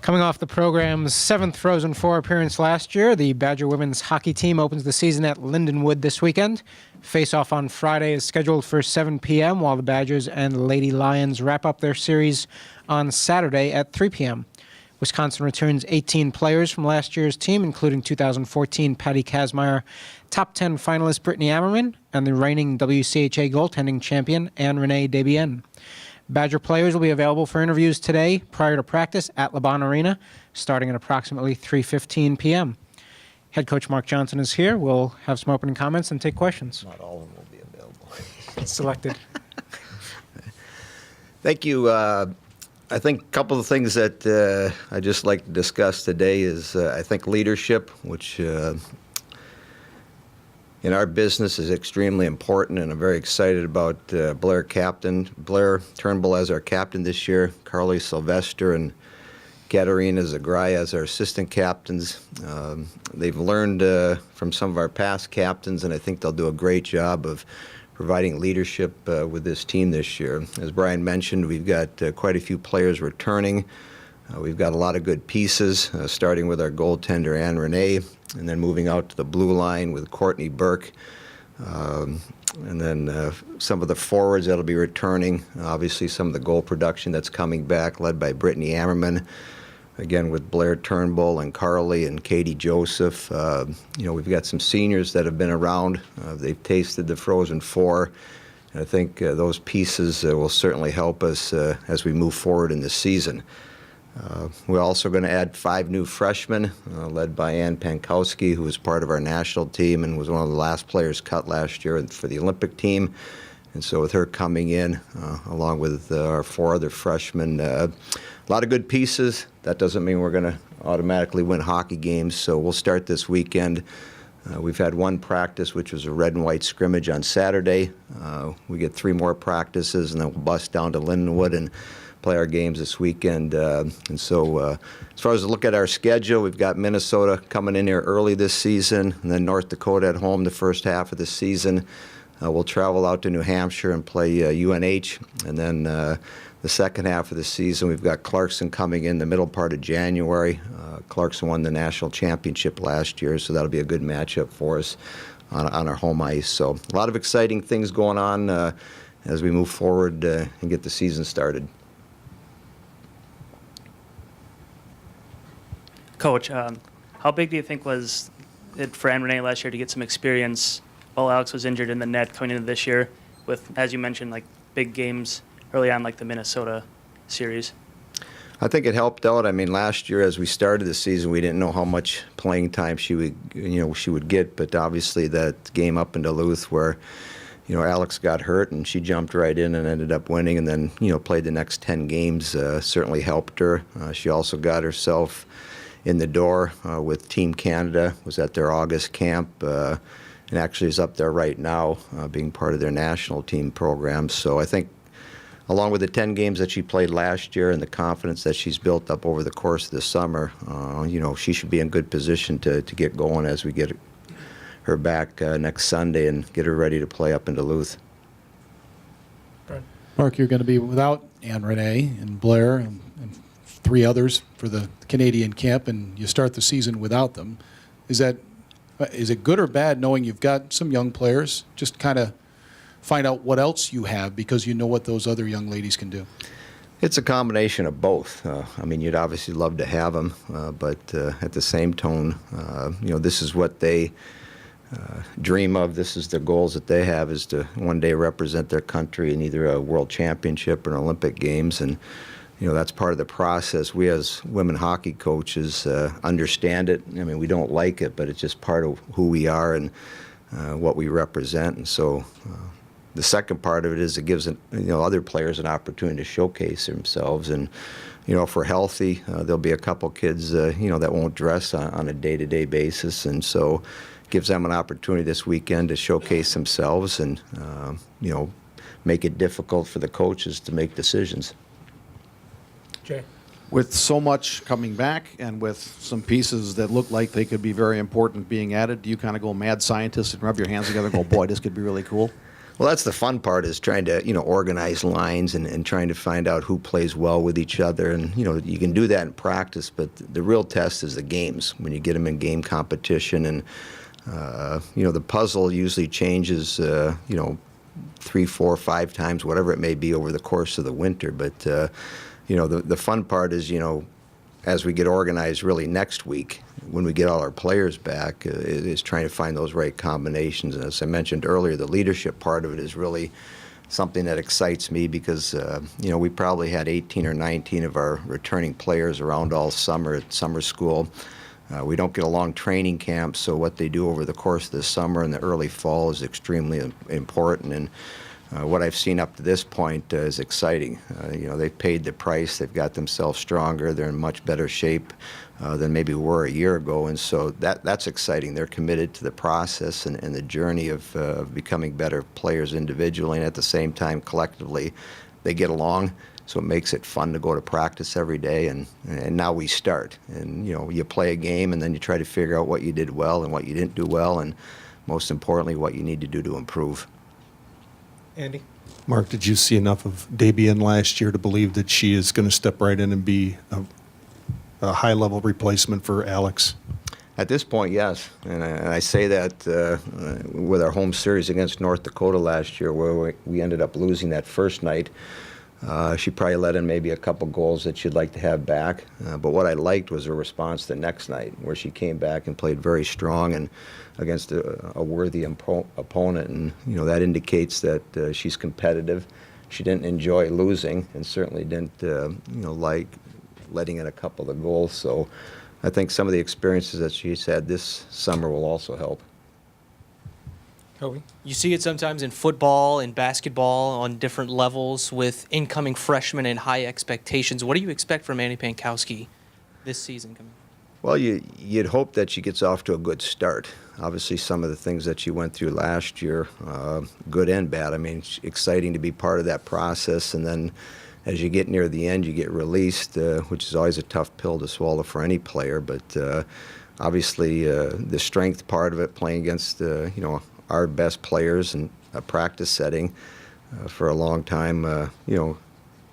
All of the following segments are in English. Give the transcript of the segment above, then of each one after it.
Coming off the program's 7th Frozen Four appearance last year, the Badger women's hockey team opens the season at Lindenwood this weekend. Face-off on Friday is scheduled for 7 p.m., while the Badgers and Lady Lions wrap up their series on Saturday at 3 p.m. Wisconsin returns 18 players from last year's team, including 2014 Patty Kazmaier, top 10 finalist Brittany Ammerman, and the reigning WCHA goaltending champion Anne Renee Desbiens. Badger players will be available for interviews today prior to practice at LeBon Arena, starting at approximately 3:15 p.m. Head coach Mark Johnson is here. We'll have some opening comments and take questions. Not all of them will be available. Selected. Thank you. I think a couple of things that I'd just like to discuss today is I think leadership, which in our business is extremely important, and I'm very excited about Blair Turnbull as our captain this year, Carly Sylvester and Katerina Zagraya as our assistant captains. They've learned from some of our past captains, and I think they'll do a great job of providing leadership with this team this year. As Brian mentioned, we've got quite a few players returning. We've got a lot of good pieces, starting with our goaltender, Anne Renee, and then moving out to the blue line with Courtney Burke. And then some of the forwards that'll be returning. Obviously, some of the goal production that's coming back, led by Brittany Ammerman. Again, with Blair Turnbull and Carly and Katie Joseph. We've got some seniors that have been around. They've tasted the Frozen Four. And I think those pieces will certainly help us as we move forward in the season. We're also going to add 5 new freshmen, led by Ann Pankowski, who was part of our national team and was one of the last players cut last year for the Olympic team. And so with her coming in, along with our 4 other freshmen, a lot of good pieces. That doesn't mean we're going to automatically win hockey games, so we'll start this weekend. We've had 1 practice, which was a red and white scrimmage on Saturday. We get 3 more practices, and then we'll bust down to Lindenwood and play our games this weekend. And so as far as a look at our schedule, we've got Minnesota coming in here early this season, and then North Dakota at home the first half of the season. We'll travel out to New Hampshire and play UNH, and then the second half of the season, we've got Clarkson coming in the middle part of January. Clarkson won the national championship last year, so that'll be a good matchup for us on our home ice. So a lot of exciting things going on as we move forward and get the season started. Coach, how big do you think was it for Anne Renee last year to get some experience while Alex was injured in the net coming into this year with, as you mentioned, like big games early on, like the Minnesota series? I think it helped out. I mean, last year as we started the season, we didn't know how much playing time she would get, but obviously that game up in Duluth where Alex got hurt and she jumped right in and ended up winning, and then played the next 10 games certainly helped her. She also got herself in the door with Team Canada, was at their August camp, and actually is up there right now being part of their national team program. So I think along with the 10 games that she played last year and the confidence that she's built up over the course of the summer, she should be in good position to get going as we get her back next Sunday and get her ready to play up in Duluth. Mark, you're going to be without Anne Renee and Blair and 3 others for the Canadian camp, and you start the season without them. Is it good or bad knowing you've got some young players? Just kind of find out what else you have because you know what those other young ladies can do. It's a combination of both. You'd obviously love to have them, but at the same tone, this is what they dream of. This is the goals that they have, is to one day represent their country in either a world championship or an Olympic Games, and that's part of the process. We as women hockey coaches understand it. We don't like it, but it's just part of who we are and what we represent. And so the second part of it is it gives other players an opportunity to showcase themselves. And if we're healthy, there'll be a couple kids that won't dress on a day-to-day basis, and so it gives them an opportunity this weekend to showcase themselves and make it difficult for the coaches to make decisions. Jay. With so much coming back and with some pieces that look like they could be very important being added, do you kind of go mad scientist and rub your hands together and go, boy, this could be really cool? Well, that's the fun part, is trying to, organize lines and trying to find out who plays well with each other. And, you can do that in practice, but the real test is the games, when you get them in game competition. And, the puzzle usually changes, 3, 4, 5 times, whatever it may be over the course of the winter. But, the fun part is, as we get organized really next week, when we get all our players back, is trying to find those right combinations. And as I mentioned earlier, the leadership part of it is really something that excites me, because, we probably had 18 or 19 of our returning players around all summer at summer school. We don't get a long training camp, so what they do over the course of the summer and the early fall is extremely important. And what I've seen up to this point is exciting. They've paid the price. They've got themselves stronger. They're in much better shape than maybe we were a year ago. And so that's exciting. They're committed to the process and the journey of becoming better players individually, and at the same time, collectively, they get along. So it makes it fun to go to practice every day. And now we start. And, you play a game, and then you try to figure out what you did well and what you didn't do well, and most importantly, what you need to do to improve. Andy? Mark, did you see enough of Dabian last year to believe that she is going to step right in and be a high-level replacement for Alex? At this point, yes. And I say that with our home series against North Dakota last year, where we ended up losing that first night. She probably let in maybe a couple goals that she'd like to have back. But what I liked was her response the next night, where she came back and played very strong and against a worthy opponent. And, that indicates that she's competitive. She didn't enjoy losing, and certainly didn't, like letting in a couple of goals. So I think some of the experiences that she's had this summer will also help. Kobe? You see it sometimes in football and basketball on different levels with incoming freshmen and high expectations. What do you expect from Annie Pankowski this season coming? Well, you'd hope that she gets off to a good start. Obviously, some of the things that she went through last year, good and bad. I mean, it's exciting to be part of that process. And then as you get near the end, you get released, which is always a tough pill to swallow for any player. But obviously, the strength part of it, playing against, our best players in a practice setting for a long time,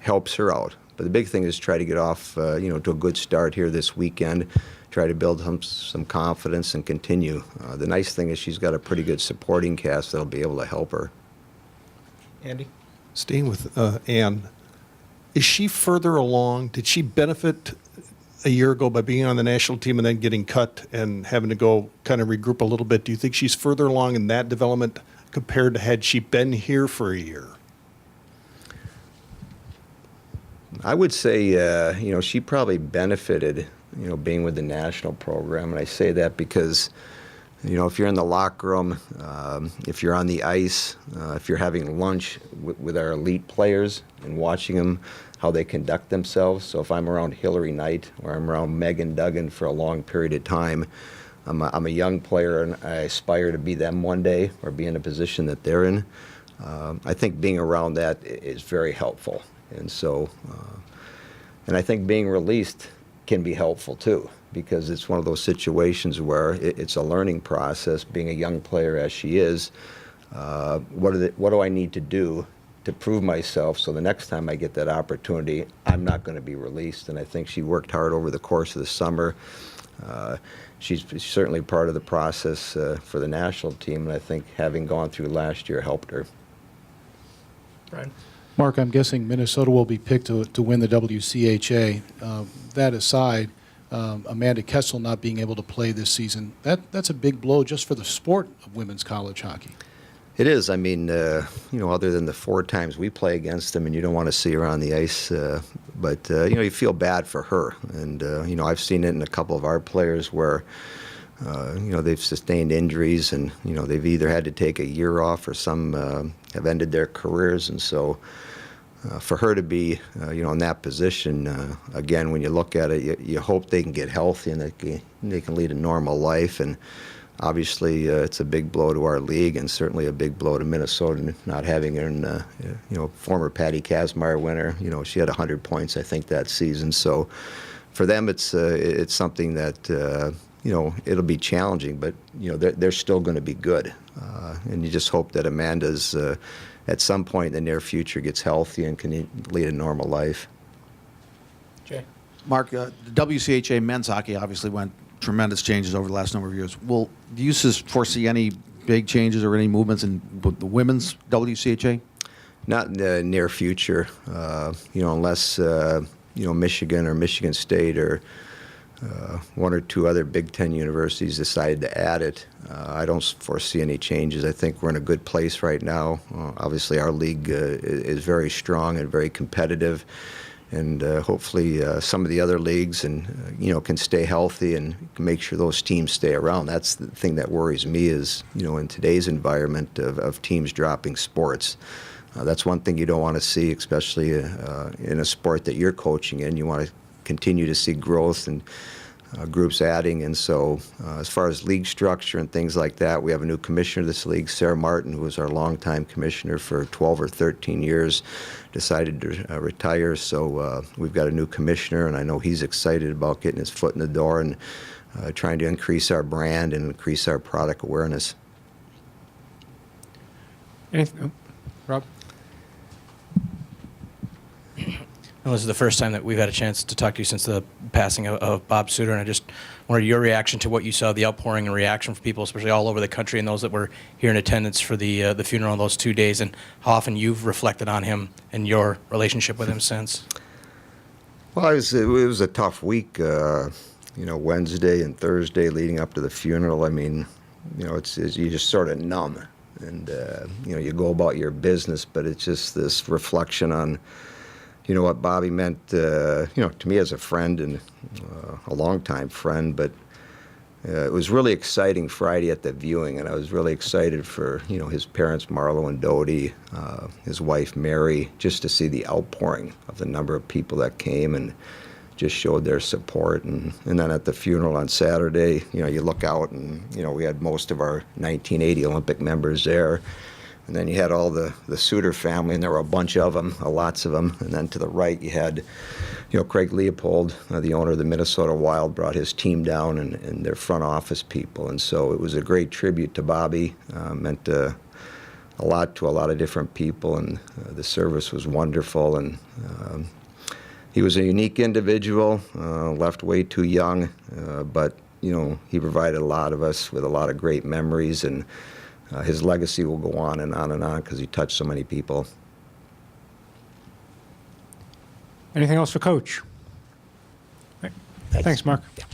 helps her out. But the big thing is try to get off, to a good start here this weekend, try to build some confidence and continue. The nice thing is she's got a pretty good supporting cast that'll be able to help her. Andy? Staying with Ann, is she further along? Did she benefit a year ago by being on the national team and then getting cut and having to go kind of regroup a little bit? Do you think she's further along in that development compared to had she been here for a year? I would say, she probably benefited, being with the national program. And I say that because, if you're in the locker room, if you're on the ice, if you're having lunch with our elite players and watching them, how they conduct themselves. So if I'm around Hillary Knight or I'm around Megan Duggan for a long period of time, I'm a young player and I aspire to be them one day or be in a position that they're in. I think being around that is very helpful. And so, and I think being released can be helpful too, because it's one of those situations where it's a learning process. Being a young player as she is, what do I need to do to prove myself so the next time I get that opportunity, I'm not going to be released? And I think she worked hard over the course of the summer. She's certainly part of the process for the national team, and I think having gone through last year helped her. Brian? Mark, I'm guessing Minnesota will be picked to win the WCHA. That aside, Amanda Kessel not being able to play this season, that's a big blow just for the sport of women's college hockey. It is. I mean, other than the 4 times we play against them, and you don't want to see her on the ice, but you feel bad for her. And I've seen it in a couple of our players where they've sustained injuries, and they've either had to take a year off or some have ended their careers. And so for her to be in that position, again, when you look at it, you hope they can get healthy and they can lead a normal life. And obviously, it's a big blow to our league, and certainly a big blow to Minnesota not having her. Former Patty Kazmaier winner. She had 100 points, I think, that season. So for them, it's something that it'll be challenging, but they're still going to be good, and you just hope that Amanda's at some point in the near future gets healthy and can lead a normal life. Jay. Mark, the WCHA men's hockey obviously went tremendous changes over the last number of years. Do you foresee any big changes or any movements in the women's WCHA? Not in the near future, unless Michigan or Michigan State or one or two other Big Ten universities decide to add it. I don't foresee any changes. I think we're in a good place right now. Obviously, our league is very strong and very competitive, and hopefully some of the other leagues can stay healthy and make sure those teams stay around. That's the thing that worries me is, in today's environment of teams dropping sports. That's one thing you don't want to see, especially in a sport that you're coaching in. You want to continue to see growth and groups adding. And so as far as league structure and things like that, we have a new commissioner of this league, Sarah Martin, who was our longtime commissioner for 12 or 13 years, decided to retire. So we've got a new commissioner, and I know he's excited about getting his foot in the door and trying to increase our brand and increase our product awareness. Anything? Rob? Well, this is the first time that we've had a chance to talk to you since the passing of Bob Suter, and I just wanted your reaction to what you saw, the outpouring and reaction from people, especially all over the country, and those that were here in attendance for the funeral on those 2 days, and how often you've reflected on him and your relationship with him since. Well, it was a tough week, Wednesday and Thursday leading up to the funeral. I mean, it's you just sort of numb, and you go about your business, but it's just this reflection on what Bobby meant, to me as a friend and a longtime friend. But it was really exciting Friday at the viewing, and I was really excited for, his parents, Marlo and Dodie, his wife, Mary, just to see the outpouring of the number of people that came and just showed their support. And then at the funeral on Saturday, you look out and, we had most of our 1980 Olympic members there. And then you had all the Suter family, and there were a bunch of them, lots of them. And then to the right, you had, Craig Leopold, the owner of the Minnesota Wild, brought his team down and their front office people. And so it was a great tribute to Bobby, meant a lot to a lot of different people, and the service was wonderful. And he was a unique individual, left way too young, but, he provided a lot of us with a lot of great memories, and his legacy will go on and on and on because he touched so many people. Anything else for Coach? Thanks, Mark. Yeah.